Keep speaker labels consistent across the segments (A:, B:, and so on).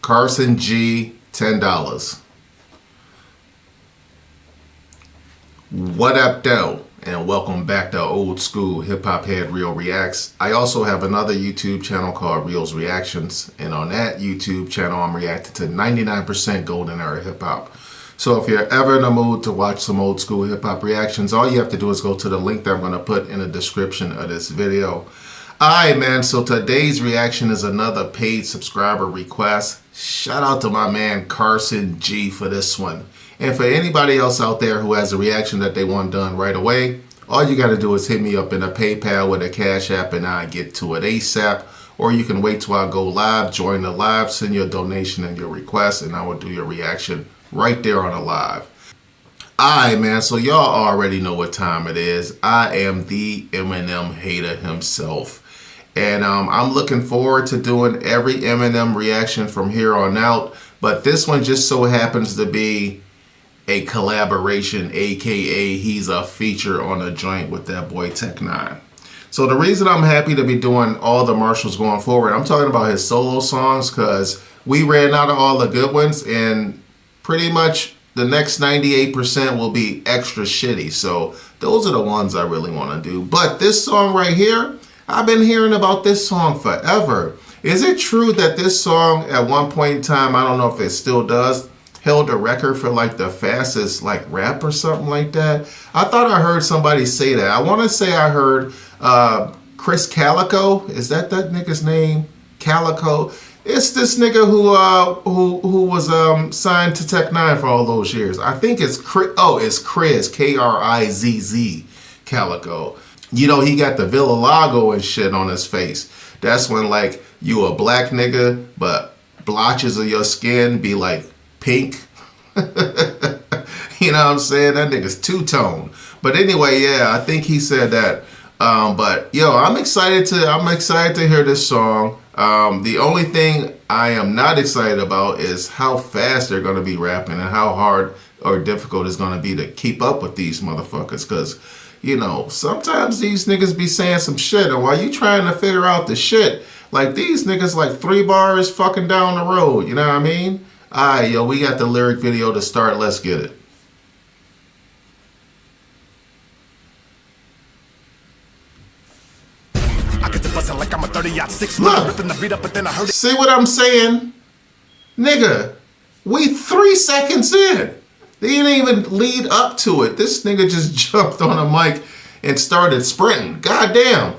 A: Carson G, $10. What up, though? And welcome back to Old School Hip Hop Head Real Reacts. I also have another YouTube channel called RioReactions, and on that YouTube channel, I'm reacting to 99% golden era hip hop. So if you're ever in the mood to watch some old school hip hop reactions, all you have to do is go to the link that I'm going to put in the description of this video. Alright, man, so today's reaction is another paid subscriber request. Shout out to my man Carson G for this one. And for anybody else out there who has a reaction that they want done right away, all you got to do is hit me up in a PayPal with a Cash App and I get to it ASAP. Or you can wait till I go live, join the live, send your donation and your request, and I will do your reaction right there on the live. Alright, man, so y'all already know what time it is. I am the Eminem hater himself. And I'm looking forward to doing every Eminem reaction from here on out. But this one just so happens to be a collaboration, aka he's a feature on a joint with that boy Tech N9ne. So the reason I'm happy to be doing all the Marshalls going forward, I'm talking about his solo songs, because we ran out of all the good ones and pretty much the next 98% will be extra shitty. So those are the ones I really want to do. But this song right here, I've been hearing about this song forever. Is it true that this song at one point in time, I don't know if it still does, held a record for like the fastest like rap or something like that? I thought I heard somebody say that. I want to say I heard Krizz Kaliko. Is that nigga's name? Kaliko. It's this nigga who was signed to Tech N9ne for all those years. I think it's Krizz. Oh, it's Krizz, K-R-I-Z-Z, Kaliko. You know, he got the Villalago and shit on his face. That's when, like, you a black nigga, but blotches of your skin be, like, pink. You know what I'm saying? That nigga's two-tone. But anyway, yeah, I think he said that. But, yo, I'm excited to hear this song. The only thing I am not excited about is how fast they're going to be rapping and how hard or difficult it's going to be to keep up with these motherfuckers, because you know, sometimes these niggas be saying some shit, and while you trying to figure out the shit, like these niggas like 3 bars fucking down the road, you know what I mean? Alright, yo, we got the lyric video to start. Let's get it. I get to bustin' like I'm a 30-06. Look, ripping the beat up, but then I heard it. See what I'm saying? Nigga, we 3 seconds in. They didn't even lead up to it. This nigga just jumped on a mic and started sprinting. Goddamn.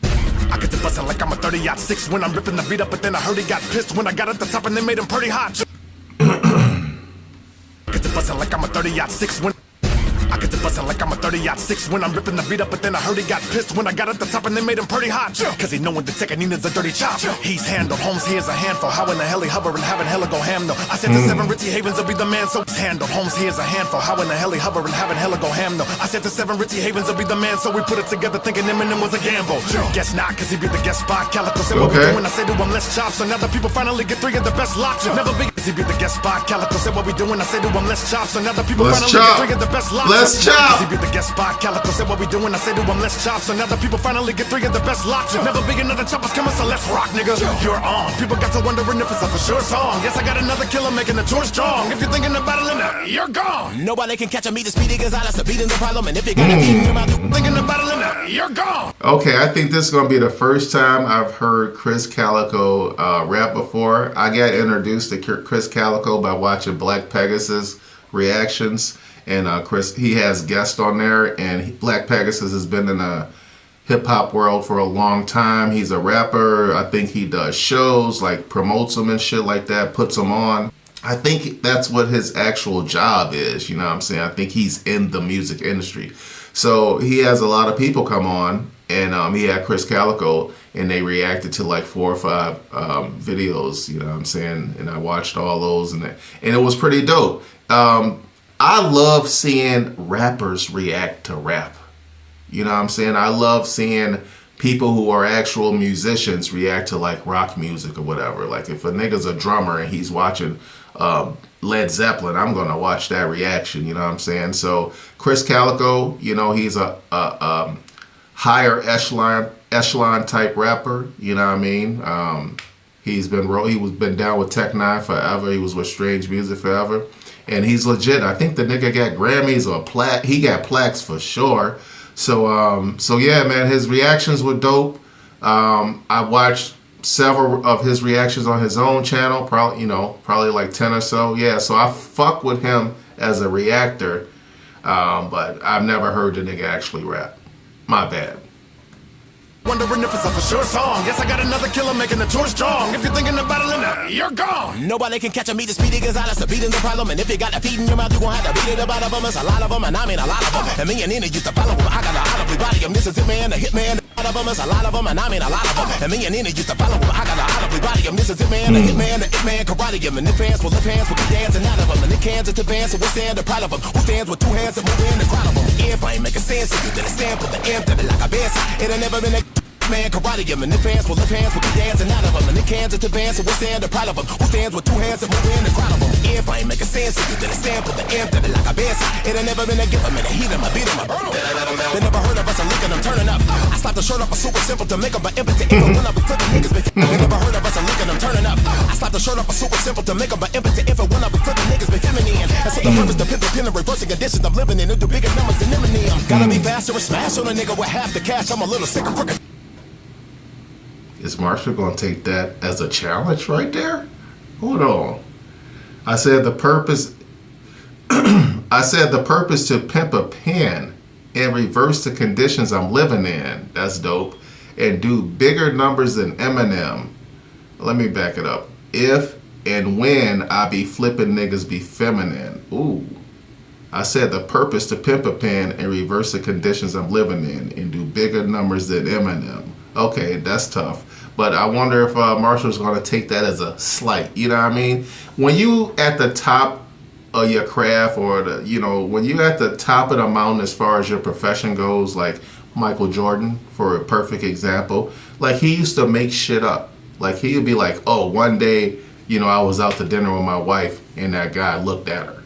A: I get to bustin' like I'm a 30-06 when I'm ripping the beat up, but then I heard he got pissed when I got at the top and they made him pretty hot. I get to bustin' like I'm a 30-06 when I get to bustin' like I'm a 30-06 when I'm ripping the beat up, but then I heard he got pissed when I got at the top and they made him pretty hot. Cause he knowin' the Tech N9ne's a dirty chop. He's handled, Holmes, he is a handful. How in the hell he hover and having hella go ham though? I said to 7 Ritzy Havens will be the man, so he's handled. Holmes, he is a handful. How in the hell he hover and having hella go ham though? I said to 7 Ritzy Havens will be the man, so we put it together thinking Eminem was a gamble. Guess not, cause he be the guest spot. Kaliko said what we doing, I said to him, let's chop. So now the people finally get 3 of the best locks. Never be, cause he be the guest spot. Kaliko said what we doing, I said to him, let's chop. So now the people finally get 3 of the best locks. Let's chop. The guest spot, Kaliko said what we doing, I said to him, let's chop. So now the people finally get 3 of the best locks. Never big another choppers coming, so let's rock, nigga. You're on. People got to wondering if it's a for sure song. Yes, I got another killer making the tour strong. If you're thinking of battling, you're gone. Nobody can catch a me, the Speedy Gonzalez, the beating's a problem. And if you got a team in your mouth, thinking of battling, you're gone. Okay, I think this is gonna be the first time I've heard Krizz Kaliko rap before. I got introduced to Krizz Kaliko by watching Black Pegasus reactions. And Chris, he has guests on there, and Black Pegasus has been in the hip-hop world for a long time. He's a rapper. I think he does shows, like promotes them and shit like that, puts them on. I think that's what his actual job is, you know what I'm saying? I think he's in the music industry. So he has a lot of people come on, and he had Krizz Kaliko, and they reacted to like 4 or 5 videos, you know what I'm saying? And I watched all those, and it was pretty dope. I love seeing rappers react to rap. You know what I'm saying? I love seeing people who are actual musicians react to like rock music or whatever. Like if a nigga's a drummer and he's watching Led Zeppelin, I'm gonna watch that reaction, you know what I'm saying? So Krizz Kaliko, you know, he's a higher echelon type rapper, you know what I mean? He was been down with Tech N9ne forever. He was with Strange Music forever, and he's legit. I think the nigga got Grammys or plaque. He got plaques for sure. So yeah, man, his reactions were dope. I watched several of his reactions on his own channel, probably like 10 or so. Yeah, so I fuck with him as a reactor, but I've never heard the nigga actually rap. My bad.
B: Wondering if it's a for sure song. Yes, I got another killer making the tour strong. If you're thinking about it, you're gone. Nobody can catch a me. The Speedy Gonzales, the beating's a problem. And if you got a feed in your mouth, you gon' have to beat it about of them. It's a lot of them, and I mean a lot of them. And me and Nina used to follow them. I got a audibly body him. This is Hitman, the Hitman. A lot of them, it's a lot of them, and I mean a lot of them. And me and Nina used to follow them. I got a audibly body him. This is Hitman, the Hitman, the Hitman. Karate him. And if hands will lift hands, we'll be dancing out of them. And the cans at the band, so we'll stand the proud of them. Who stands with two hands and move in the crowd of them? If I ain't making sense, if you didn't stand for the M, that be like a bass. It ain't never been a man, karate him, and if hands will lift hands, we'll be dancing out of them. And the cans at the band, so we'll stand the proud of them. Who stands with two hands and move in the crowd of them? If I ain't making sense, if you didn't stand for the M, that be like a bass. It ain't never been a gift, I'm in a heat, I beat him, I burn him. They never heard of us, I'm looking, I'm turning up. I slapped the shirt up, a super simple to make them an impotent. Even when I be flipping niggas, they never heard of us, I'm looking, I'm turning up. I slapped the shirt up, a super simple to make them an impotent. Even when I be flipping niggas, be feminine. And so the purpose, the pimp, the pin, and reversing conditions I'm living in. Do bigger numbers than Eminem. Gotta be faster and smash on a nigga with half the cash. I'm a little sick of crooked.
A: Is Marshall gonna take that as a challenge right there? Hold on. I said the purpose to pimp a pen and reverse the conditions I'm living in. That's dope. And do bigger numbers than Eminem. Let me back it up. If and when I be flipping niggas be feminine. Ooh. I said the purpose to pimp a pen and reverse the conditions I'm living in and do bigger numbers than Eminem. Okay, that's tough. But I wonder if Marshall's going to take that as a slight. You know what I mean? When you at the top of your craft, or when you at the top of the mountain as far as your profession goes, like Michael Jordan, for a perfect example, like he used to make shit up. Like he'd be like, oh, one day, I was out to dinner with my wife and that guy looked at her.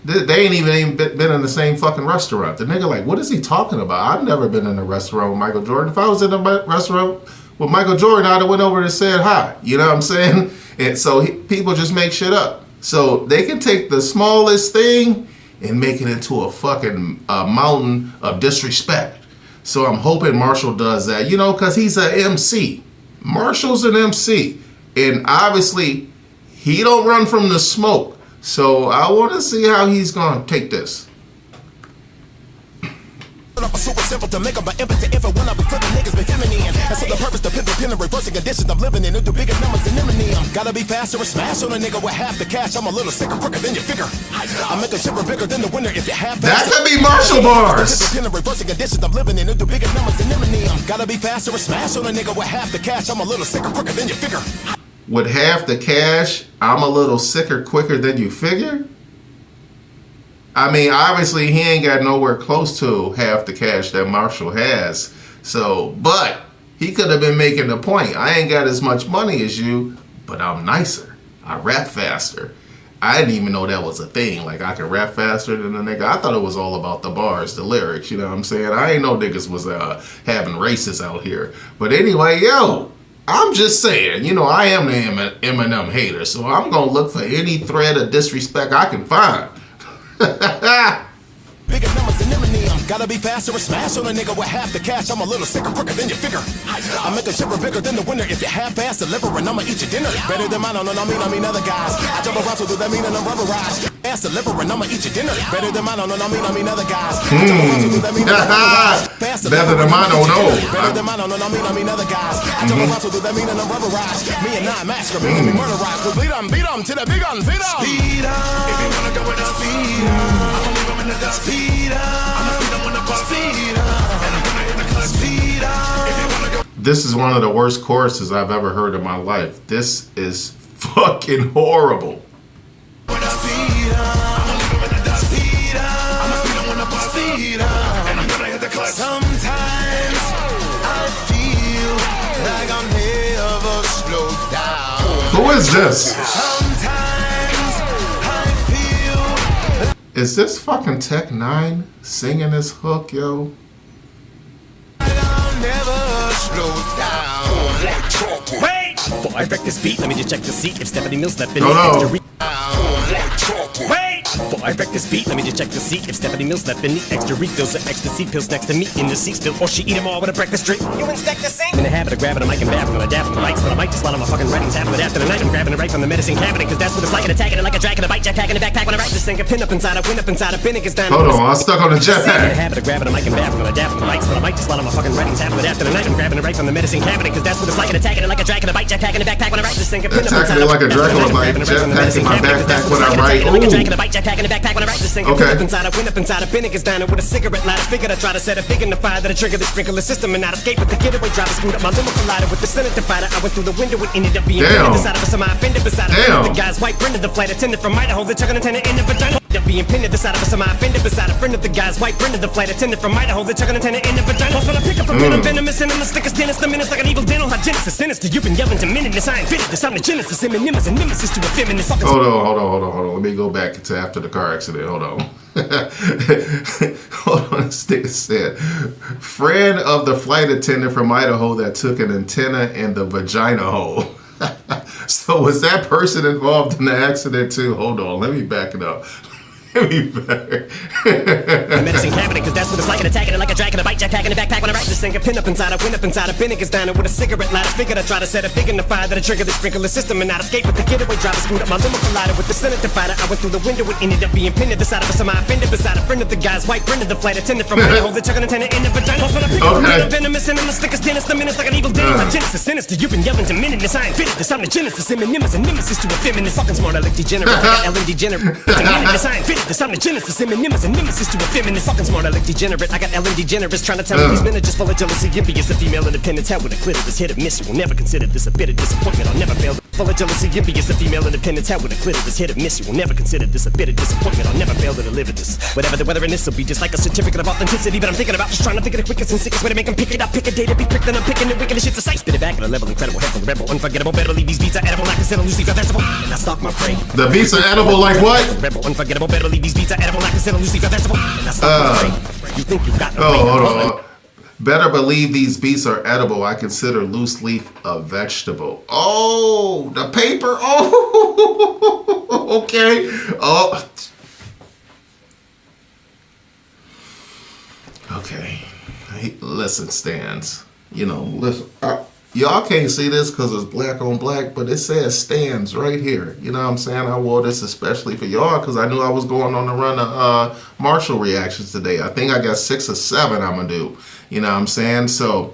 A: They ain't even been in the same fucking restaurant. The nigga like, what is he talking about? I've never been in a restaurant with Michael Jordan. If I was in a restaurant with Michael Jordan, I'd have went over and said hi. You know what I'm saying? And so people just make shit up. So they can take the smallest thing and make it into a fucking mountain of disrespect. So I'm hoping Marshall does that, because he's an MC. Marshall's an MC. And obviously, he don't run from the smoke. So I want to see how he's going to take this.
B: Super simple to make them an impotent. If when I be flipping niggas, be feminine. And so the purpose to pimp the pin and reversing conditions I'm living in. And do bigger numbers than Eminem. Gotta be faster and smash on a nigga with half the cash. I'm a little sicker, quicker than you figure. I make a shipper bigger than the winner if you have
A: that. Could be Marshall bars.
B: The pin and reversing conditions I'm living in. And do bigger numbers than Eminem. Gotta be faster and smash on a nigga with half the cash. I'm a little sicker, quicker than you figure.
A: With half the cash, I'm a little sicker, quicker than you figure? I mean, obviously, he ain't got nowhere close to half the cash that Marshall has. So, but he could have been making the point. I ain't got as much money as you, but I'm nicer. I rap faster. I didn't even know that was a thing. Like, I can rap faster than a nigga. I thought it was all about the bars, the lyrics, you know what I'm saying? I ain't know niggas was having races out here. But anyway, I'm just saying, I am the Eminem hater, so I'm going to look for any thread of disrespect I can find.
B: Bigger numbers than Eminem. Gotta be faster and smash on a nigga with half the cash. I'm a little sicker, quicker than you figure. I make a shipper bigger than the winner. If you half-ass delivering, I'ma eat your dinner. Better than mine, I mean other guys. I jump around, so do that mean I'm rubberized? Ass delivering, I'ma eat your dinner. Better than mine, I mean other guys. I jump around, so do that mean I'm rubberized?
A: Better than mine, oh no.
B: Better than mine, I mean other guys. I jump around, so do that mean I'm rubberized? Me and I massacre, me and me murderized. We'll beat 'em to the big guns, beat 'em. Speed up. If you wanna go with us, speed up. I'ma leave 'em in the dust. Speed up. I'ma speed 'em when the bus. Speed up. And I'm gonna hit the clutch. Speed up. If you wanna go.
A: This is one of the worst choruses I've ever heard in my life. This is fucking horrible.
B: Sometimes I feel like I'll never slow down.
A: Who is this?
B: Sometimes I feel.
A: Is this fucking Tech N9ne singing this hook, yo?
B: I'll never slow down.
C: Wait!
B: I wreck this beat, let me just check the seat. If Stephanie Mills left in
A: Hold on.
B: Wait! Before I wreck this beat, let me just check the seat. If Stephanie Mills left any extra refills or ecstasy pills next to me in the seat spill, or she eat them all with a breakfast drink. You inspect the sink? In the habit of grabbing a mic and babbling, gonna dab on the mics, but I might just slide on my fucking writing tablet after the night. I'm grabbing it right from the medicine cabinet, cause that's what it's like, and attacking it like a dragon, a bite jetpack in the backpack when I write this thing. A pin up inside, a win up inside, a bin is down.
A: Hold on, I'm stuck on the
B: In the
A: jetpack.
B: habit of grabbing a mic and babbling, gonna dab on the mics, but I might just slide on my fucking writing tablet after the night. I'm grabbing it right from the medicine cabinet, cause that's what it's like, and attacking it like a dragon, a bite jetpack in the backpack when I write this thing. A pin up inside,
A: Attacking it like a Dracula bite, jetpack in my backpack when I write.
B: Okay. Up inside, I went up inside a Bennigan's diner with a cigarette lighter. Figured I try to set a fig in the fire that'll trigger the sprinkler system and not escape with the getaway driver. Screwed up my limo collider with the Senate fighter. I went through the window and ended up being pinned inside of a semi-offended beside of the guy's white friend of the flight attendant from Idaho. The chugging attendant in the vagina. Ended up being pinned inside of a semi-offended beside a friend of the guy's white friend of the flight attendant from Idaho. The chugging attendant in the vagina. When I pick up a venom, venomous and I'm the slickest dentist. The menace like an evil dental hygienist. Sinister, you've been yelling to minutes. I ain't fitted this. I'm the genesis. Eminem and nemesis to a feminist.
A: Hold on. Let me go back to after the car accident. Hold on. Hold on. Stick said, friend of the flight attendant from Idaho that took an antenna in the vagina hole. So was that person involved in the accident too? Hold on. Let me back it up.
B: The medicine cabinet, cause that's what it's like, and attacking it like a dragon, a bite jetpack in the backpack when I write this thing. A pin up inside, I went up inside a Bennigan's diner with a cigarette lighter. Figured I try to set a fig in the fire that'll trigger the sprinkler system and not escape with the getaway driver. Screwed up my limo collider with the Senate fighter. I went through the window and ended up being pinned at the side of a semi-offended beside a friend of the guy's white friend of the flight attendant from Idaho. The chugging attendant in the vagina. When I pick up a venomous and I'm the slickest dentist. The menace like an evil dental hygienist. Sinister, you've been yelling to minutes. I ain't fitted this. I'm the genesis. Eminem is a nemesis to a feminist. Fucking smart, I like degenerate. I got Ellen degenerate. To minutes, I ain't fitted this. I'm the genesis. Eminem is a nemesis to a feminist. Fucking smart, I like degenerate. I got Ellen degenerates trying to tell me these men are just full of jealousy. Envious of female independence. Hell with a clitoris. Hit or miss. You will never consider this a bit of disappointment. I'll never fail. Full of jealousy. Envious of female independence. Hell with a clitoris. Hit or miss. You will never consider this a bit of disappointment. I'll never fail to deliver this. Whatever the weather in this will be just like a certificate of authenticity. But I'm thinking about just trying to think of the quickest and sickest way to make them pick it up. Pick a day to be pricked and I'm picking the wicked shit to sight. Spit it back at a level incredible. Head from the rebel. Unforgettable. Better believe these beats are edible. Like I said, loosely vegetable. And I stalk my prey.
A: The beats are edible like what?
B: Rebel. Unforgettable. Better believe these beats are edible. Like I said, loosely vegetable. And I stalk my prey. You think you got the
A: hold on. Better believe these beets are edible. I consider loose leaf a vegetable. Oh, the paper. Oh, okay. Oh, okay. Hey, listen, Stans. You know, listen. Y'all can't see this because it's black on black, but it says Stans right here. You know what I'm saying? I wore this especially for y'all because I knew I was going on the run of Marshall reactions today. I think I got 6 or 7 I'm going to do. You know what I'm saying? So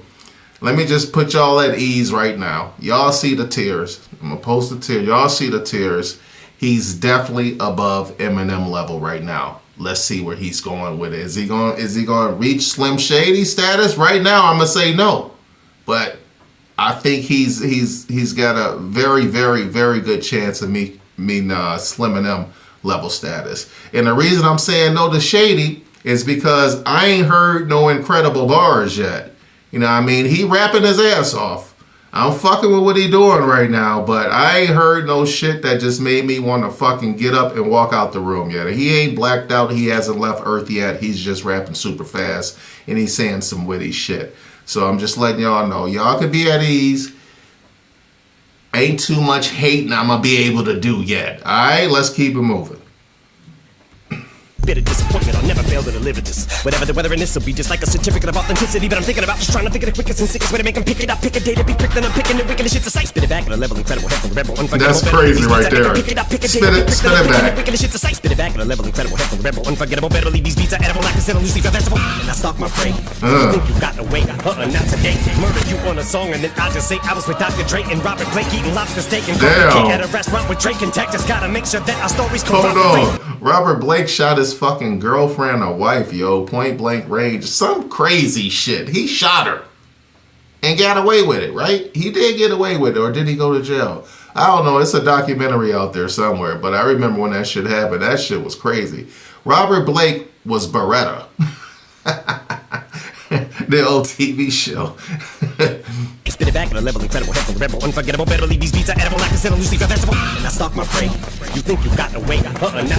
A: let me just put y'all at ease right now. Y'all see the tears. I'm going to post the tears. Y'all see the tears. He's definitely above Eminem level right now. Let's see where he's going with it. Is he going to reach Slim Shady status? Right now, I'm going to say no. But I think he's got a very, very, very good chance of me Slim Eminem level status. And the reason I'm saying no to Shady is because I ain't heard no incredible bars yet. You know what I mean? He rapping his ass off. I'm fucking with what he doing right now, but I ain't heard no shit that just made me want to fucking get up and walk out the room yet. He ain't blacked out. He hasn't left Earth yet. He's just rapping super fast, and he's saying some witty shit. So I'm just letting y'all know. Y'all can be at ease. Ain't too much hating I'm going to be able to do yet. All right, let's keep it moving.
B: Bit of disappointment, I'll never fail to deliver this. Whatever the weather in this will be just like a certificate of authenticity. But I'm thinking about just trying to think of the quickest and sickest way to make them pick it up. Pick a day to be pricked and I'm picking the wicked shit to sight. Spit it back at a level incredible. Head from the rebel.
A: That's crazy right there. Spit it back.
B: Spit it back at a level incredible. Head from the rebel. Unforgettable. Better believe these beats are edible. Like I said, loosely vegetable. And I stalk my prey. You think you got away? Not today. Murder you on a song and then I just say I was with Dr. Dre and Robert Blake eating lobster steak and King at a restaurant with Drake and Tech. Just gotta make sure that our stories corroborate.
A: Hold on. Robert Blake shot his fucking girlfriend or wife, yo, point blank range. Some crazy shit. He shot her and got away with it, right? He did get away with it, or did he go to jail? I don't know. It's a documentary out there somewhere, but I remember when that shit happened. That shit was crazy. Robert Blake was Beretta. The old TV show.
B: Spit
C: it back at a level incredible, helpful, rebel, unforgettable, better leave these beats are edible, like a settle loosely vegetable. And I stalk my prey. You think you got away? Not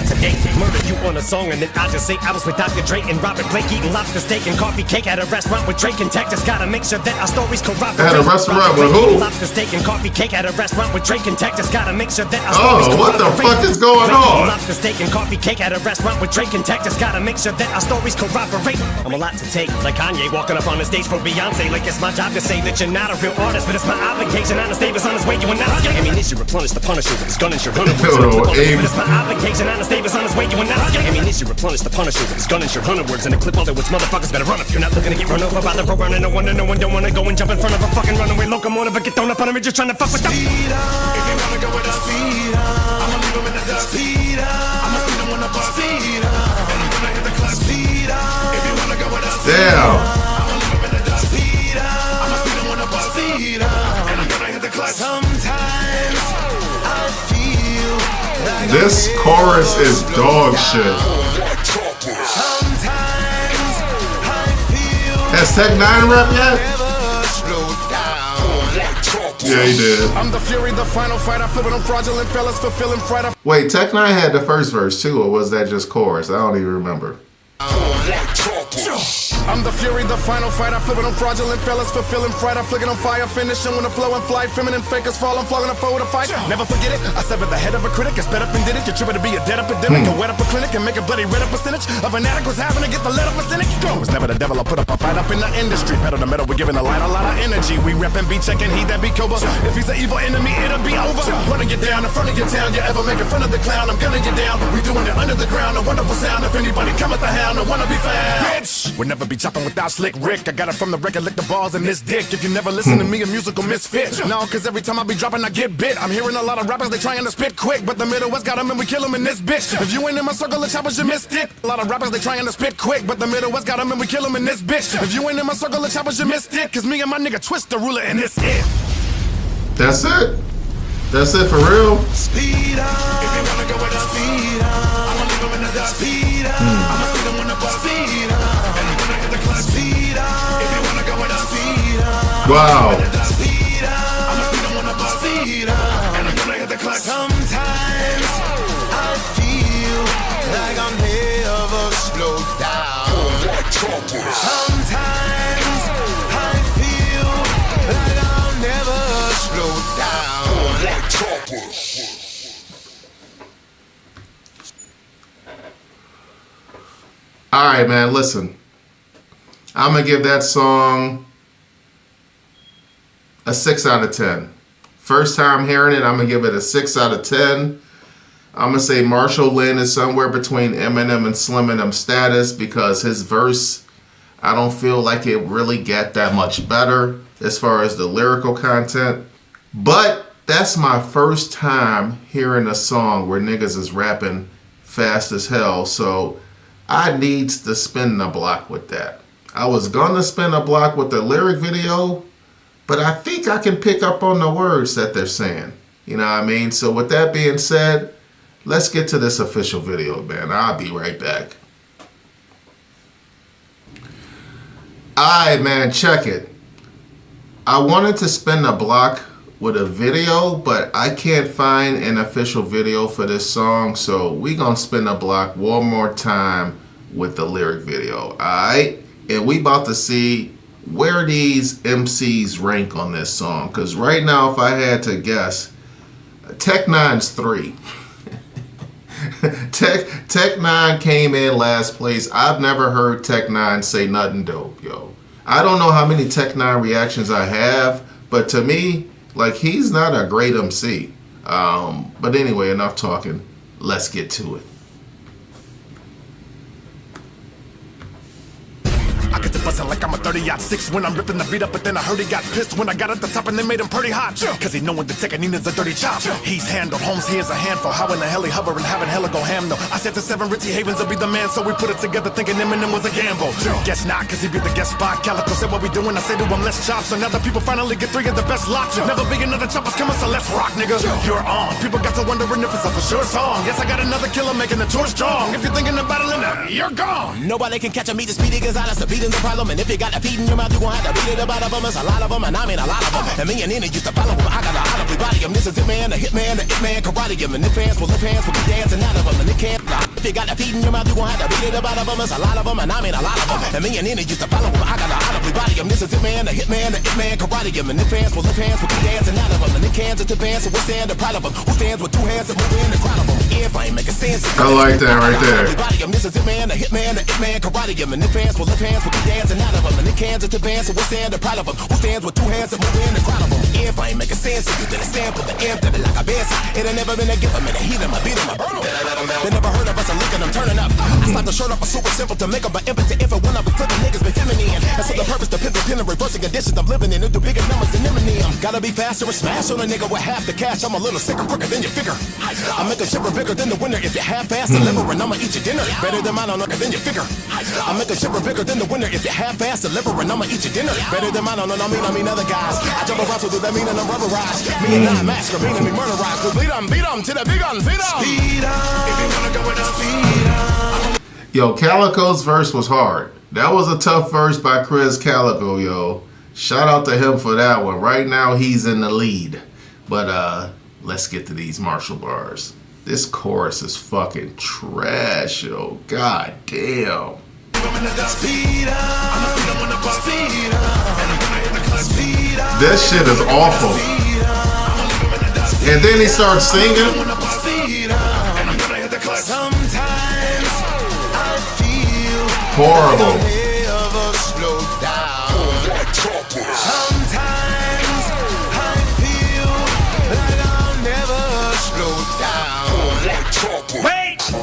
C: today. Murder you on a song and then I just say I was with Dr. Dre and Robert Blake eating lobster steak and coffee cake at a restaurant with Drake and Tech. Just gotta make sure that our stories corroborate.
A: At a restaurant with who?
C: Lobster steak and coffee cake at a restaurant with Drake and Tech. Just gotta make sure that our stories corroborate.
A: What the fuck is going on?
C: Lobster steak and coffee cake at a restaurant with Drake and Tech. Just gotta make sure that our stories corroborate. I'm a lot to take, like Kanye walking up on the stage for Beyonce. Like it's my job to say that you're not a real artist, but it's my obligation. Honest Davis on his way, you are not. Ammunition replenish the Punisher with his gun and your hunter. But it's my obligation. Honest Davis on his way, you are not. Ammunition replenish the Punisher with his gun and your hunter words in a clip. All the words motherfuckers better run up. You're not looking to get run over by the road running. No wonder no one don't wanna go and jump in front of a fucking runaway locomotive or get thrown up on him. You're just trying to fuck with them.
B: Speed up. If you wanna go with us, speed up. I'ma leave him in the dust. Speed up. I'ma speed him when I bust. Speed up. And I'm gonna hit the clutch. Speed up. If you wanna go with us,
A: damn.
B: I'ma leave him in the dust. Speed up. I'ma speed him when I bust. Speed up. And I'm gonna hit the clutch. Sometimes I feel like
A: this chorus is dog shit.
B: sometimes I feel
A: Has Tech N9ne rap yet?
B: never slow down.
A: Yeah, he did.
B: I'm the fury, the final fight. I flip it on fraudulent fellas, fulfilling fright.
A: Wait, Tech N9ne had the first verse too, or was that just chorus? I don't even remember.
B: I'm the fury, the final fight. I flip it on fraudulent fellas, fulfilling fright. I flick it on fire, finishing when the flow and flight. Feminine fakers fall, I'm flogging a foe to fight. Never forget it, I severed the head of a critic. I sped up and did it. You're tripping to be a dead epidemic. I wet up a clinic and make a bloody red up percentage of an addict was having to get the lead up a cynic. It was never the devil, I put up a fight up in the industry. Pedal to metal, we're giving the light a lot of energy. We rep and be checking, he that be Cobra. If he's an evil enemy, it'll be over. Running you down in front of your town, you ever making fun of the clown, I'm gunning you down. We doing it under the ground, a wonderful sound. If anybody come at the hound, I wanna be found. Bitch, we'll never be chopping without Slick Rick. I got it from the record, lick the balls in this dick. If you never listen to me, a musical misfit. No, cause every time I be dropping, I get bit. I'm hearing a lot of rappers, they trying to spit quick, but the Midwest got them and we kill them in this bitch. If you ain't in my circle of choppers, you missed it. A lot of rappers, they trying to spit quick, but the Midwest got them and we kill them in this bitch. If you ain't in my circle of choppers, you missed it. Cause me and my nigga Twist the ruler and this it.
A: That's it? That's it for real?
B: Speed up. If you wanna go with us, speed up. I'ma leave him in the dust. Speed up. I'ma speed him when the bus. Speed up. And I'm gonna hit the clutch. Speed up. If you wanna go with us, speed up.
A: Wow.
B: Speed up. I'ma speed him when the bus. Speed up. And I'm gonna hit the clutch. Sometimes I feel like I'm never slowed down. Sometimes I feel like I'll never slow down.
A: All right, man, listen. I'm going to give that song a 6 out of 10. First time hearing it, I'm going to give it a 6 out of 10. I'm going to say Marshall Lynn is somewhere between Eminem and Slim and them status because his verse, I don't feel like it really got that much better as far as the lyrical content. But that's my first time hearing a song where niggas is rapping fast as hell, so I needs to spin the block with that. I was gonna spin a block with the lyric video, but I think I can pick up on the words that they're saying. You know what I mean? So with that being said, let's get to this official video, man. I'll be right back. Alright, man, check it. I wanted to spin the block with a video, but I can't find an official video for this song, so we gonna spin the block one more time with the lyric video. Alright, and we about to see where these MCs rank on this song, because right now, if I had to guess, Tech N9ne's 3. Tech N9ne came in last place. I've never heard Tech N9ne say nothing dope, yo. I don't know how many Tech N9ne reactions I have, but to me, like, he's not a great MC. But anyway, enough talking. Let's get to it.
B: I get to bustin' like I'm a 30-06 when I'm ripping the beat up, but then I heard he got pissed when I got at the top and they made him pretty hot. Cause he knowin' the Tech N9ne's a dirty chop. He's handled, Holmes, he is a handful. How in the hell he hover and having hella go ham though. I said to 7 Richie Havens will be the man, so we put it together thinking Eminem was a gamble. Guess not, cause he beat the guest spot. Calico said what we doing, I say to him let's chop. So now the people finally get 3 of the best locks. Never be another choppers coming, so let's rock, nigga. You're on. People got to wondering if it's a for sure song. Yes, I got another killer making the tour strong. If you're thinking of battling, you're gone.
C: Nobody can catch a me, the Speedy Gonzalez, the beating
B: the problem. And if you got a feed in your mouth, you gon' have to beat it about of them. It's a lot of them, and I mean a lot of them. And me and Nina used to follow them. I got a audibly body them. This is it, man, the hitman, the it-man, karate him. And if hands will lift hands, will be dancing out of them. And it can't stop. If you got a feed in your mouth, you gon' have to beat it about of them. It's a lot of them, and I mean a lot of them. And me and Nina used to follow them. I got a audibly body them. This is it, man, the hitman, the it-man, karate him. And if hands will lift hands, will be dancing out of them. And it can't to bands, so we stand the proud of them. Who stands with two hands and move in the crowd of them? If I ain't making sense.
A: I like that right there.
B: This is it, man, the hitman, the it-man, karate him. And if hands will lift hands, will be dancing out of them. And it can't to bands, so we stand the proud of them. Who stands with two hands and move in the crowd of them? If I ain't making sense, you did a stand, put the amp, that like a bass. It ain't never been a gift, I'm in a heat, I beat him, I burn him. They never heard of us, I'm looking, I'm turning up. I slap the shirt up, a super simple to make them an impotent infant when I be flipping niggas, be feminine. And so the purpose to pivot, pin and reversing conditions I'm living in. Do bigger numbers than Eminem. Gotta be faster and smash on a nigga with half the cash. I'm a little sicker, quicker than you figure. I make a shipper bigger than the winner. If you half-ass delivering, I'ma eat your dinner. Better than mine, quicker than you figure. I make a shipper bigger than the winner. If you half-ass delivering, I'ma eat your dinner. Better than mine, I mean other guys. I jump around, so do that mean I'm rubberized? Me and I mask, meaning me murderized. We beat 'em to the big gun, feed 'em. Speed up, if you wanna go with us, speed up.
A: Yo, Calico's verse was hard. That was a tough verse by Krizz Kaliko, yo. Shout out to him for that one. Right now, he's in the lead. But let's get to these Marshall bars. This chorus is fucking trash, yo. God damn. This shit is awful. And then he starts singing. Horrible.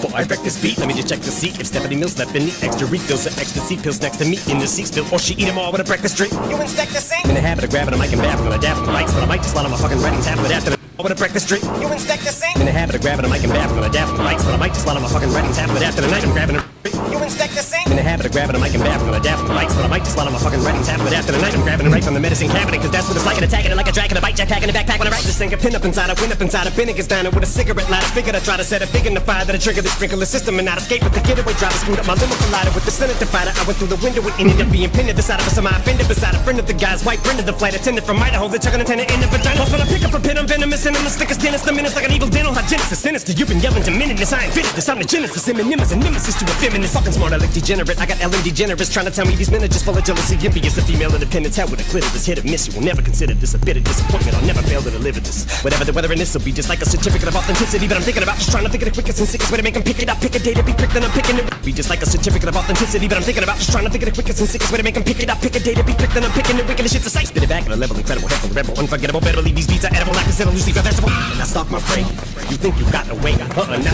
C: Before I wreck this beat, let me just check to see if Stephanie Mills left any extra refills or ecstasy pills next to me in the seat still, or she eat them all with a breakfast drink.
D: You expect to sing?
C: In the habit of grabbing a mic and babbling, gonna dab on the mics, but I might just slide on my fucking writing tablet after the with a breakfast drink.
D: You expect to sing?
C: In the habit of grabbing a mic and babbling, gonna dab on the mics, but I might just slide on my fucking writing tablet after the night I'm grabbing a
D: You expect to sing?
C: in the habit of grabbing a mic and babbling, gonna dab on the mics, but I might just slide on my fucking writing tablet after the night I'm grabbing a right from the medicine cabinet, cause that's what it's like, and attacking it like a dragon, a bite jetpack in a backpack when I write this thing, a pin up inside, a win up inside, a vinegar's down with a cigarette lighter, figured I try to set a fig in the fire that'll trigger the sprinkler system and not escape with the getaway driver, screwed up my limo collider with the Senate divider. I went through the window and ended up being pinned at the side of a semi-offended beside a friend of the guy's white friend of the flight attendant from Idaho that took an attendant in the vagina. When I pick up a pin, I'm venomous and I'm the slickest dentist. The menace like an evil dental hygienist. Sinister, you've been yelling to menace. I ain't fitted this. I'm the genesis. Eminem is a nemesis to a feminist. Fucking smart, I look degenerate. I got Ellen DeGeneres trying to tell me these men are just full of jealousy. Envious of female independence. Hell with a clitoris. Hit or miss. You will never consider this a bit of disappointment. I'll never fail to deliver this. Whatever the weather in this will be just like a certificate of authenticity. But I'm thinking about just trying to think of the quickest and sickest way to make them pick it up. Pick a day to be pricked and I'm picking it. Be just like a certificate of authenticity. But I'm thinking about just trying to think of the quickest and sickest way to make them pick it up. Pick a day to be pricked and I'm picking it. Wicked shit to say. Spit it back at a level incredible. Head from the rebel. Unforgettable. Better believe these beats are edible. Like I said, I'm loosely vegetable. And I stalk my prey. You think you got away? Not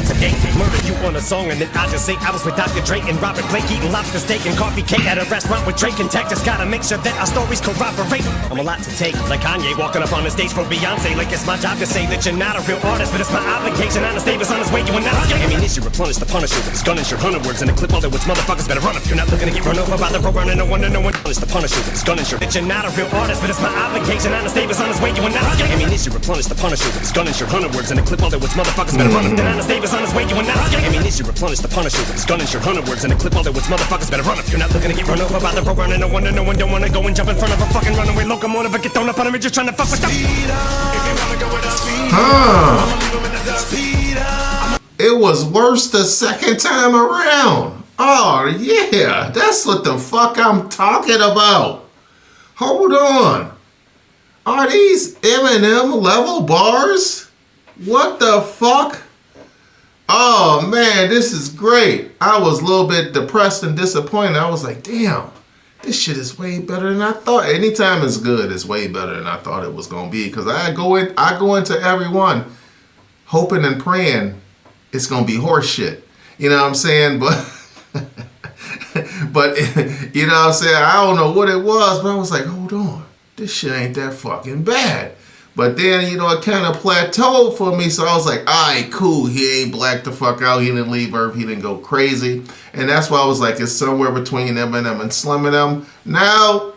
C: today. Murder you on a song and then I just say I was with Dr. Dre and Robert Blake eating lobster steak and coffee cake at a restaurant with Drake and Tech. Just gotta make sure that our stories corroborate. I'm a lot to take, like Kanye walking up on the stage for Beyonce. Like it's my job to say that you're not a real artist, but it's my obligation. Honest Davis on his way, you and not. Ammunition replenish the Punisher with his gun and your 100 words in a clip. All that which motherfuckers better run if you're not looking to get run over by the road running. No wonder no one punish the Punisher with his gun and your that you're not a real artist, but it's my obligation. Honest Davis on his way, you and not. Ammunition replenish the Punisher with his gun and your 100 words in a clip. All that which motherfuckers better run if you're not. Honest Davis on his way, you and not. Ammunition replenish the Punisher with his gun and your 100 words in a clip. All that which motherfuckers better run if you're not looking to get run over by the road running. No wonder no one don't wanna go and jump in front of a fucking runaway locomotive or get thrown up on him. Just trying to fuck with them.
A: It was worse the second time around. Oh yeah, that's what the fuck I'm talking about. Hold on. Are these Eminem level bars? What the fuck? Oh man, this is great. I was a little bit depressed and disappointed. I was like, damn, this shit is way better than I thought. Anytime it's good, it's way better than I thought it was gonna be. Cause I go into every one hoping and praying it's gonna be horse shit. You know what I'm saying? But you know what I'm saying? I don't know what it was, but I was like, hold on, this shit ain't that fucking bad. But then, you know, it kind of plateaued for me. So I was like, all right, cool. He ain't blacked the fuck out. He didn't leave Earth. He didn't go crazy. And that's why I was like, it's somewhere between Eminem and Slim them. Now,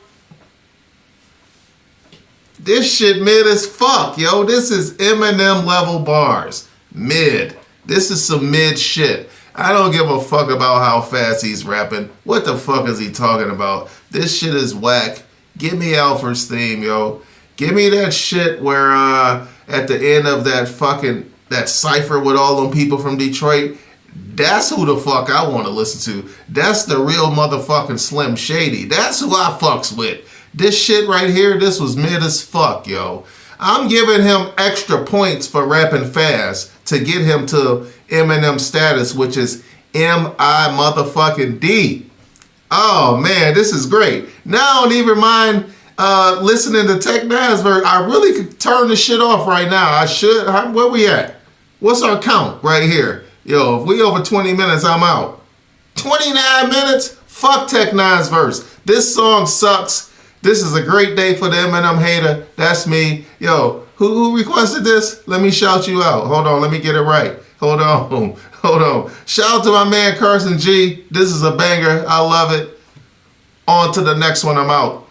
A: this shit mid as fuck, yo. This is Eminem level bars. Mid. This is some mid shit. I don't give a fuck about how fast he's rapping. What the fuck is he talking about? This shit is whack. Give me Alfred's theme, yo. Give me that shit where at the end of that cipher with all them people from Detroit, that's who the fuck I want to listen to. That's the real motherfucking Slim Shady. That's who I fucks with. This shit right here, this was mid as fuck, yo. I'm giving him extra points for rapping fast to get him to Eminem status, which is M-I motherfucking D. Oh man, this is great. Now I don't even mind listening to Tech N9ne's verse. I really could turn this shit off right now. I should. Where we at? What's our count right here? Yo, if we over 20 minutes, I'm out. 29 minutes? Fuck Tech N9ne's verse. This song sucks. This is a great day for the Eminem hater. That's me. Yo, who requested this? Let me shout you out. Hold on, let me get it right. Hold on. Shout out to my man Carson G. This is a banger. I love it. On to the next one. I'm out.